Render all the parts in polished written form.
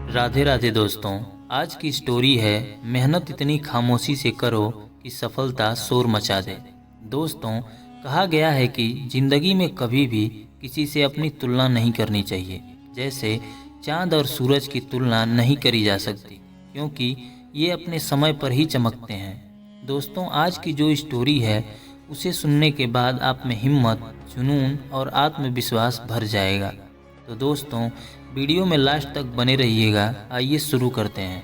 राधे राधे दोस्तों। आज की स्टोरी है मेहनत इतनी खामोशी से करो कि सफलता शोर मचा दे। दोस्तों, कहा गया है कि जिंदगी में कभी भी किसी से अपनी तुलना नहीं करनी चाहिए। जैसे चांद और सूरज की तुलना नहीं करी जा सकती, क्योंकि ये अपने समय पर ही चमकते हैं। दोस्तों, आज की जो स्टोरी है उसे सुनने के बाद आप में हिम्मत, जुनून और आत्मविश्वास भर जाएगा। तो दोस्तों, वीडियो में लास्ट तक बने रहिएगा। आइए शुरू करते हैं।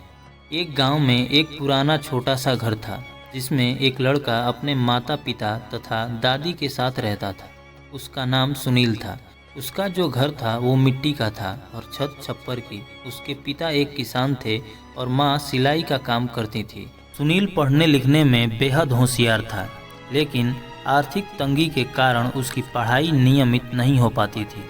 एक गांव में एक पुराना छोटा सा घर था, जिसमें एक लड़का अपने माता पिता तथा दादी के साथ रहता था। उसका नाम सुनील था। उसका जो घर था वो मिट्टी का था और छत छप्पर की। उसके पिता एक किसान थे और माँ सिलाई का काम करती थी। सुनील पढ़ने लिखने में बेहद होशियार था, लेकिन आर्थिक तंगी के कारण उसकी पढ़ाई नियमित नहीं हो पाती थी।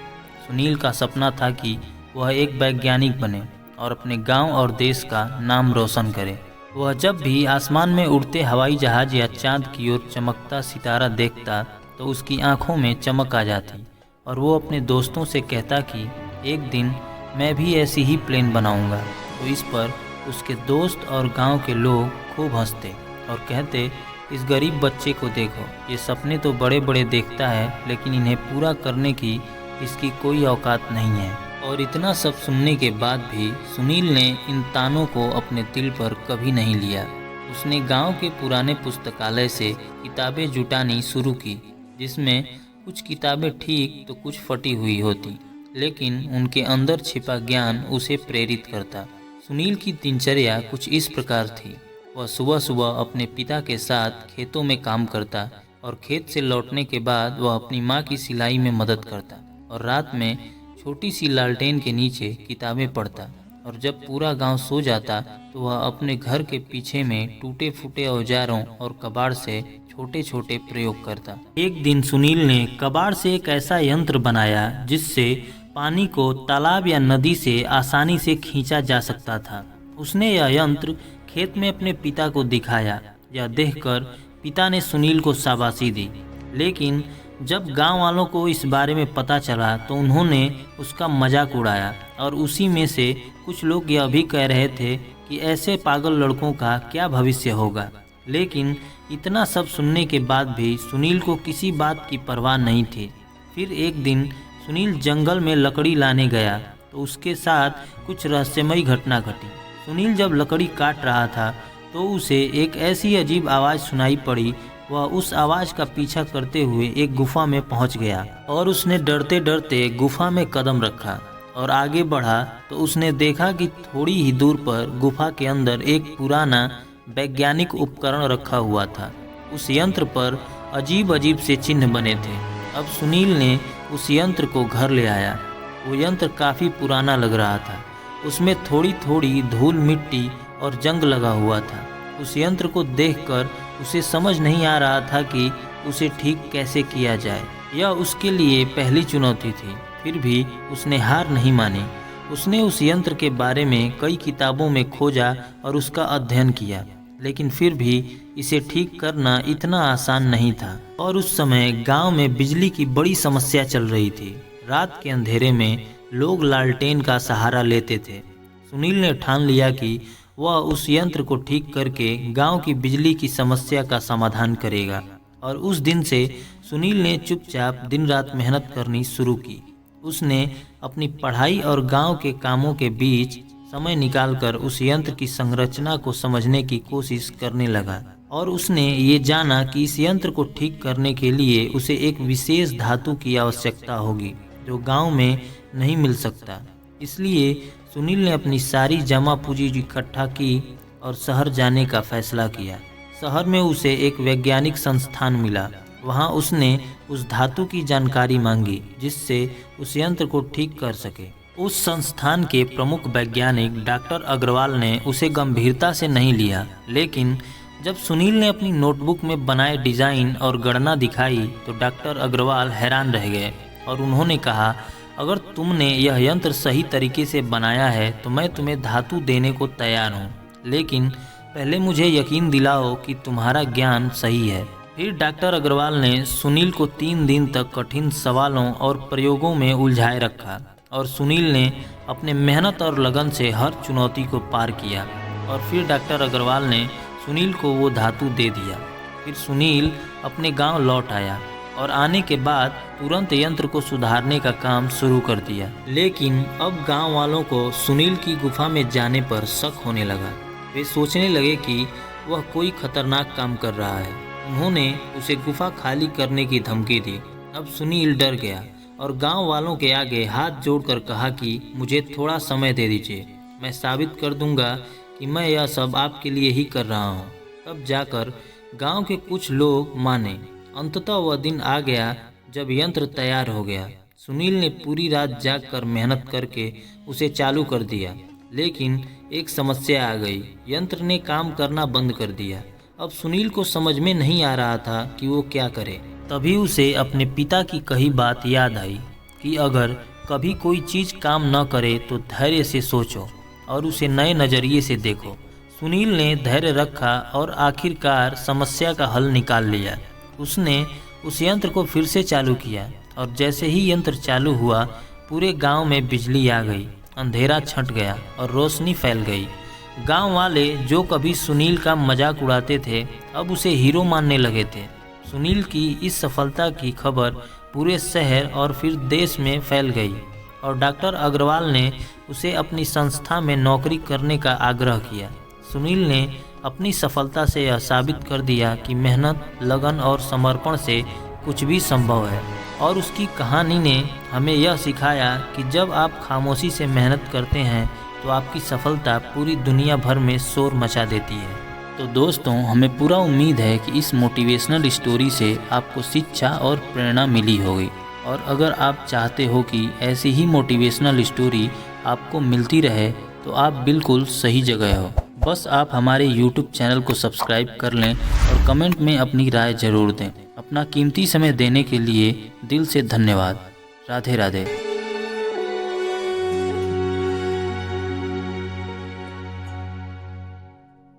सुनील का सपना था कि वह एक वैज्ञानिक बने और अपने गांव और देश का नाम रोशन करे। वह जब भी आसमान में उड़ते हवाई जहाज या चांद की ओर चमकता सितारा देखता तो उसकी आंखों में चमक आ जाती और वो अपने दोस्तों से कहता कि एक दिन मैं भी ऐसी ही प्लेन बनाऊंगा। तो इस पर उसके दोस्त और गांव के लोग खूब हंसते और कहते, इस गरीब बच्चे को देखो, ये सपने तो बड़े बड़े देखता है, लेकिन इन्हें पूरा करने की इसकी कोई औकात नहीं है। और इतना सब सुनने के बाद भी सुनील ने इन तानों को अपने दिल पर कभी नहीं लिया। उसने गांव के पुराने पुस्तकालय से किताबें जुटानी शुरू की, जिसमें कुछ किताबें ठीक तो कुछ फटी हुई होती, लेकिन उनके अंदर छिपा ज्ञान उसे प्रेरित करता। सुनील की दिनचर्या कुछ इस प्रकार थी। वह सुबह सुबह अपने पिता के साथ खेतों में काम करता और खेत से लौटने के बाद वह अपनी माँ की सिलाई में मदद करता और रात में छोटी सी लालटेन के नीचे किताबें पढ़ता। और जब पूरा गांव सो जाता तो वह अपने घर के पीछे में टूटे फूटे औजारों और कबाड़ से छोटे छोटे प्रयोग करता। एक दिन सुनील ने कबाड़ से एक ऐसा यंत्र बनाया जिससे पानी को तालाब या नदी से आसानी से खींचा जा सकता था। उसने यह यंत्र खेत में अपने पिता को दिखाया। यह देखकर पिता ने सुनील को शाबाशी दी, लेकिन जब गांव वालों को इस बारे में पता चला तो उन्होंने उसका मजाक उड़ाया और उसी में से कुछ लोग यह भी कह रहे थे कि ऐसे पागल लड़कों का क्या भविष्य होगा। लेकिन इतना सब सुनने के बाद भी सुनील को किसी बात की परवाह नहीं थी। फिर एक दिन सुनील जंगल में लकड़ी लाने गया तो उसके साथ कुछ रहस्यमयी घटना घटी। सुनील जब लकड़ी काट रहा था तो उसे एक ऐसी अजीब आवाज़ सुनाई पड़ी। वह उस आवाज़ का पीछा करते हुए एक गुफा में पहुंच गया और उसने डरते डरते गुफा में कदम रखा और आगे बढ़ा तो उसने देखा कि थोड़ी ही दूर पर गुफा के अंदर एक पुराना वैज्ञानिक उपकरण रखा हुआ था। उस यंत्र पर अजीब अजीब से चिन्ह बने थे। अब सुनील ने उस यंत्र को घर ले आया। वो यंत्र काफ़ी पुराना लग रहा था। उसमें थोड़ी थोड़ी धूल, मिट्टी और जंग लगा हुआ था। उस यंत्र को देखकर उसे समझ नहीं आ रहा था कि उसे ठीक कैसे किया जाए। यह उसके लिए पहली चुनौती थी। फिर भी उसने हार नहीं मानी। उसने उस यंत्र के बारे में कई किताबों में खोजा और उसका अध्ययन किया, लेकिन फिर भी इसे ठीक करना इतना आसान नहीं था। और उस समय गांव में बिजली की बड़ी समस्या चल रही थी। रात के अंधेरे में लोग लालटेन का सहारा लेते थे। सुनील ने ठान लिया कि वह उस यंत्र को ठीक करके गांव की बिजली की समस्या का समाधान करेगा। और उस दिन से सुनील ने चुपचाप दिन रात मेहनत करनी शुरू की। उसने अपनी पढ़ाई और गांव के कामों के बीच समय निकालकर उस यंत्र की संरचना को समझने की कोशिश करने लगा। और उसने ये जाना कि इस यंत्र को ठीक करने के लिए उसे एक विशेष धातु की आवश्यकता होगी जो गांव में नहीं मिल सकता। इसलिए सुनील ने अपनी सारी जमा पूंजी इकट्ठा की और शहर जाने का फैसला किया। शहर में उसे एक वैज्ञानिक संस्थान मिला। वहां उसने उस धातु की जानकारी मांगी जिससे उस यंत्र को ठीक कर सके। उस संस्थान के प्रमुख वैज्ञानिक डॉक्टर अग्रवाल ने उसे गंभीरता से नहीं लिया, लेकिन जब सुनील ने अपनी नोटबुक में बनाए डिज़ाइन और गणना दिखाई तो डॉक्टर अग्रवाल हैरान रह गए और उन्होंने कहा, अगर तुमने यह यंत्र सही तरीके से बनाया है तो मैं तुम्हें धातु देने को तैयार हूँ, लेकिन पहले मुझे यकीन दिलाओ कि तुम्हारा ज्ञान सही है। फिर डॉक्टर अग्रवाल ने सुनील को 3 दिन तक कठिन सवालों और प्रयोगों में उलझाए रखा और सुनील ने अपने मेहनत और लगन से हर चुनौती को पार किया और फिर डॉक्टर अग्रवाल ने सुनील को वो धातु दे दिया। फिर सुनील अपने गांव लौट आया और आने के बाद तुरंत यंत्र को सुधारने का काम शुरू कर दिया। लेकिन अब गांव वालों को सुनील की गुफा में जाने पर शक होने लगा। वे सोचने लगे कि वह कोई खतरनाक काम कर रहा है। उन्होंने उसे गुफा खाली करने की धमकी दी। अब सुनील डर गया और गांव वालों के आगे हाथ जोड़कर कहा कि मुझे थोड़ा समय दे दीजिए, मैं साबित कर दूंगा कि मैं यह सब आपके लिए ही कर रहा हूँ। तब जाकर गांव के कुछ लोग माने। अंततः वह दिन आ गया जब यंत्र तैयार हो गया। सुनील ने पूरी रात जागकर मेहनत करके उसे चालू कर दिया, लेकिन एक समस्या आ गई। यंत्र ने काम करना बंद कर दिया। अब सुनील को समझ में नहीं आ रहा था कि वो क्या करे। तभी उसे अपने पिता की कही बात याद आई कि अगर कभी कोई चीज़ काम न करे तो धैर्य से सोचो और उसे नए नज़रिए से देखो। सुनील ने धैर्य रखा और आखिरकार समस्या का हल निकाल लिया। उसने उस यंत्र को फिर से चालू किया और जैसे ही यंत्र चालू हुआ पूरे गांव में बिजली आ गई, अंधेरा छंट गया और रोशनी फैल गई। गांव वाले जो कभी सुनील का मजाक उड़ाते थे अब उसे हीरो मानने लगे थे। सुनील की इस सफलता की खबर पूरे शहर और फिर देश में फैल गई और डॉक्टर अग्रवाल ने उसे अपनी संस्था में नौकरी करने का आग्रह किया। सुनील ने अपनी सफलता से यह साबित कर दिया कि मेहनत, लगन और समर्पण से कुछ भी संभव है और उसकी कहानी ने हमें यह सिखाया कि जब आप खामोशी से मेहनत करते हैं तो आपकी सफलता पूरी दुनिया भर में शोर मचा देती है। तो दोस्तों, हमें पूरा उम्मीद है कि इस मोटिवेशनल स्टोरी से आपको शिक्षा और प्रेरणा मिली होगी। और अगर आप चाहते हो कि ऐसी ही मोटिवेशनल स्टोरी आपको मिलती रहे तो आप बिल्कुल सही जगह हो। बस आप हमारे YouTube चैनल को सब्सक्राइब कर लें और कमेंट में अपनी राय ज़रूर दें। अपना कीमती समय देने के लिए दिल से धन्यवाद। राधे राधे।